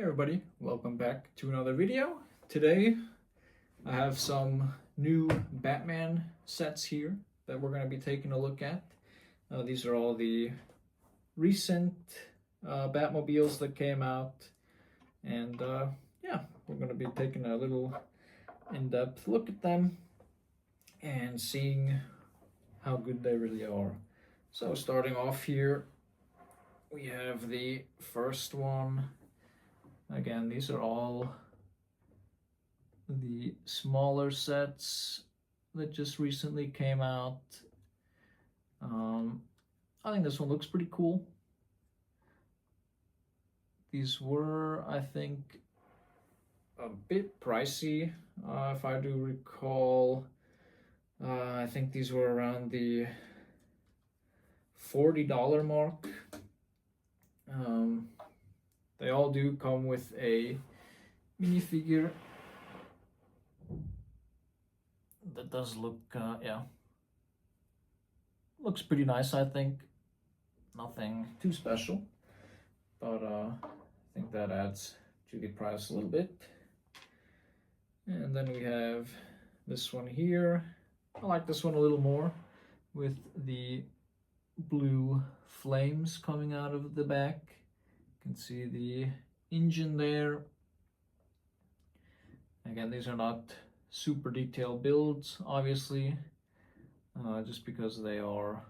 Hey everybody, welcome back to another video. Today I have some new Batman sets here that we're going to be taking a look at. These are all the recent Batmobiles that came out, and yeah, we're going to be taking a little in-depth look at them and seeing how good they really are. So starting off here, we have the first one. Again, these are all the smaller sets that just recently came out. I think this one looks pretty cool. These were, I think, a bit pricey, if I do recall. I think these were around the $40 mark. They all do come with a minifigure that does look, yeah, looks pretty nice, I think. Nothing too special, but I think that adds to the price a little bit. And then we have this one here. I like this one a little more with the blue flames coming out of the back. You can see the engine there. Again, these are not super detailed builds, obviously, just because they are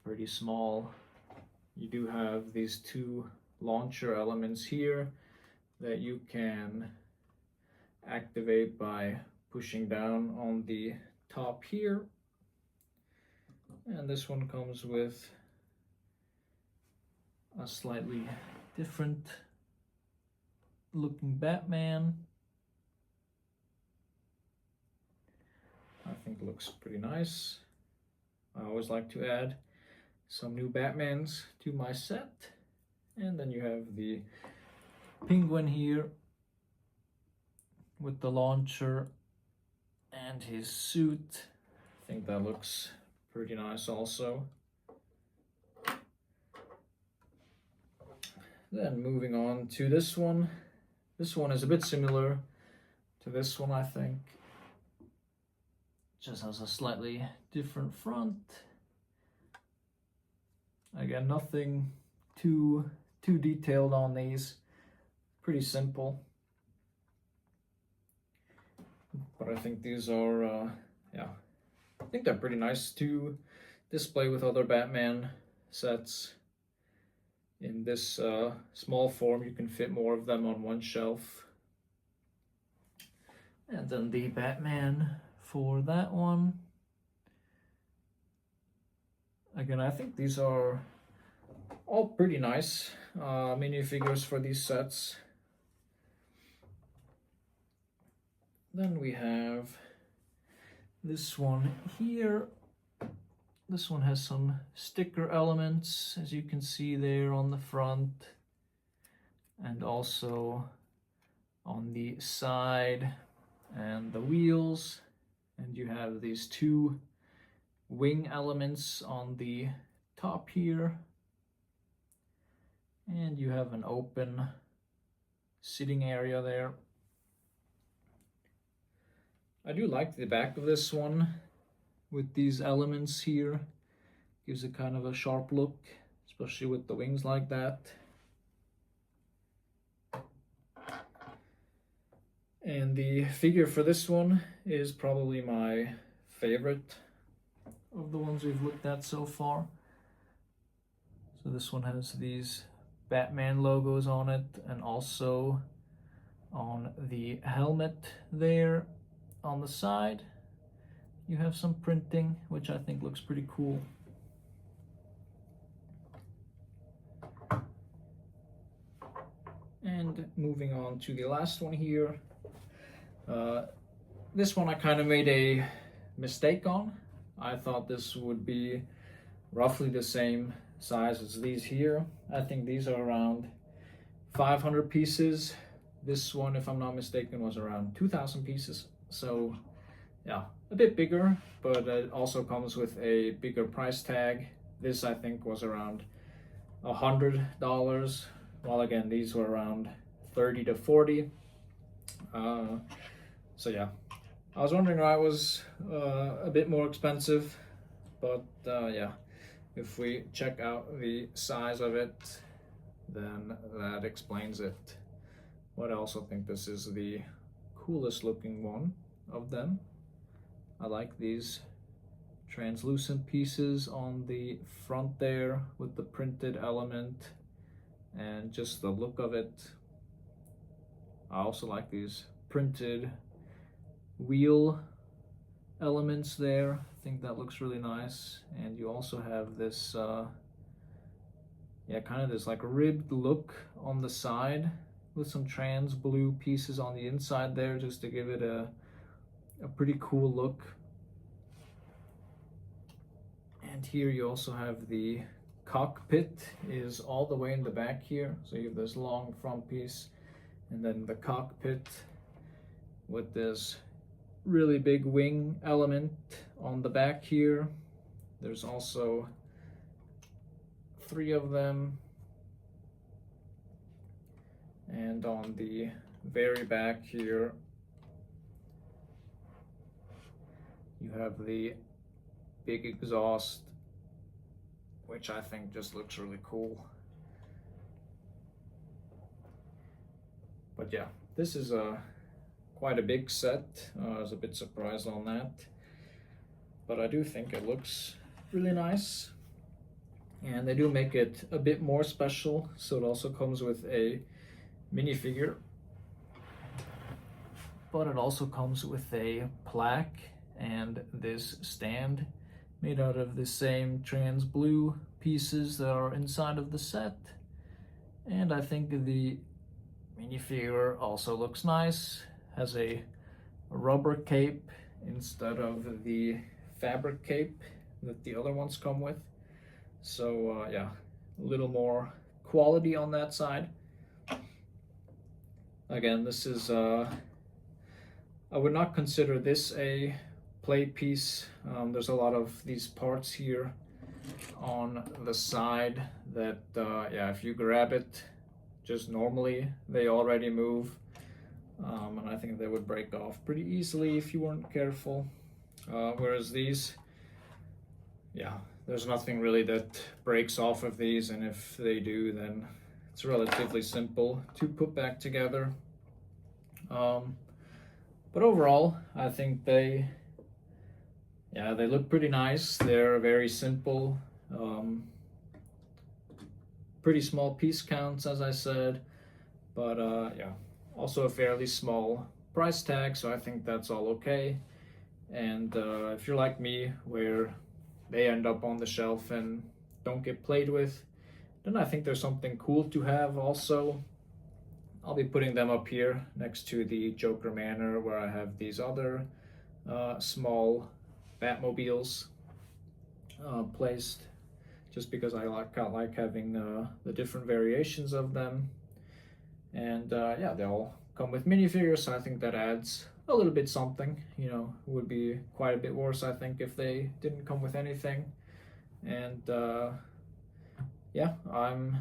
pretty small. You do have these two launcher elements here that you can activate by pushing down on the top here. And this one comes with a slightly different looking Batman. I think it looks pretty nice. I always like to add some new Batmans to my set. And then you have the Penguin here with the launcher and his suit. I think that looks pretty nice also. Then moving on to this one. This one is a bit similar to this one, I think. Just has a slightly different front. Again, nothing too detailed on these. Pretty simple. But I think these are, yeah, I think they're pretty nice to display with other Batman sets. In this small form, you can fit more of them on one shelf. And then the Batman for that one. Again, I think these are all pretty nice minifigures for these sets. Then we have this one here. This one has some sticker elements, as you can see there on the front, and also on the side and the wheels. And you have these two wing elements on the top here. And you have an open sitting area there. I do like the back of this one with these elements here. Gives it kind of a sharp look, especially with the wings like that. And the figure for this one is probably my favorite of the ones we've looked at so far. So this one has these Batman logos on it, and also on the helmet there on the side you have some printing, which I think looks pretty cool. And moving on to the last one here. This one I kind of made a mistake on. I thought this would be roughly the same size as these here. I think these are around 500 pieces. This one, if I'm not mistaken, was around 2,000 pieces. So yeah, a bit bigger, but it also comes with a bigger price tag. This I think was around $100, while again these were around 30 to 40. So yeah, I was wondering why it was a bit more expensive, but yeah, if we check out the size of it, then that explains it. But I also think this is the coolest looking one of them. I like these translucent pieces on the front there with the printed element and just the look of it. I also like these printed wheel elements there. I think that looks really nice. And you also have this yeah, kind of this like ribbed look on the side with some trans blue pieces on the inside there, just to give it a pretty cool look. And here you also have the cockpit is all the way in the back here. So you have this long front piece and then the cockpit with this really big wing element on the back here. There's also 3 of them. And on the very back here, you have the big exhaust, which I think just looks really cool. But yeah, this is quite a big set. I was a bit surprised on that, but I do think it looks really nice. And they do make it a bit more special, so it also comes with a minifigure, but it also comes with a plaque and this stand made out of the same trans blue pieces that are inside of the set. And I think the minifigure also looks nice, has a rubber cape instead of the fabric cape that the other ones come with. So yeah, a little more quality on that side. Again, this is I would not consider this a play piece. There's a lot of these parts here on the side that yeah, if you grab it just normally, they already move, and I think they would break off pretty easily if you weren't careful. Whereas these, yeah, there's nothing really that breaks off of these, and if they do, then it's relatively simple to put back together. But overall, I think they look pretty nice. They're very simple, pretty small piece counts, as I said, but yeah, also a fairly small price tag, so I think that's all okay. And if you're like me, where they end up on the shelf and don't get played with, then I think there's something cool to have also. I'll be putting them up here next to the Joker Manor, where I have these other small Batmobiles placed, just because I like having the different variations of them. And yeah, they all come with minifigures, so I think that adds a little bit something. You know, it would be quite a bit worse, I think, if they didn't come with anything. And yeah, I'm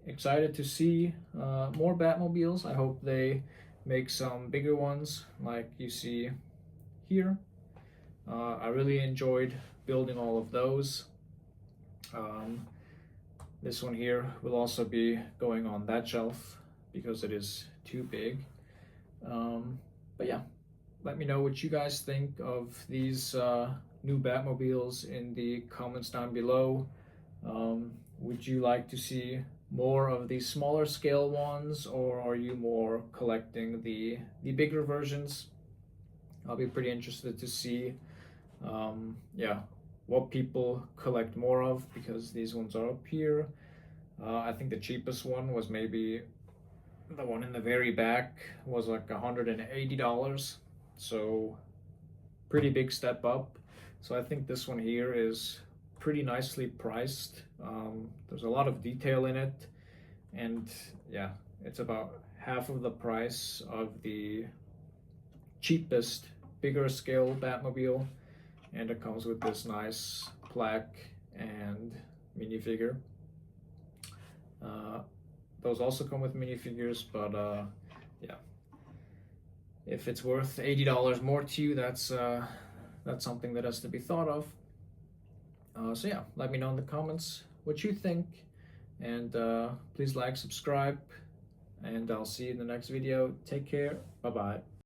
excited to see more Batmobiles. I hope they make some bigger ones like you see here. I really enjoyed building all of those. This one here will also be going on that shelf because it is too big. But yeah, let me know what you guys think of these new Batmobiles in the comments down below. Would you like to see more of these smaller scale ones, or are you more collecting the bigger versions? I'll be pretty interested to see yeah, what people collect more of, because these ones are up here. I think the cheapest one was maybe the one in the very back, was like $180, so pretty big step up. So I think this one here is pretty nicely priced. There's a lot of detail in it, and yeah, it's about half of the price of the cheapest bigger scale Batmobile, and it comes with this nice plaque and minifigure. those also come with minifigures, but yeah, if it's worth $80 more to you, that's something that has to be thought of. So yeah, let me know in the comments what you think, and please like, subscribe, and I'll see you in the next video. Take care. Bye bye.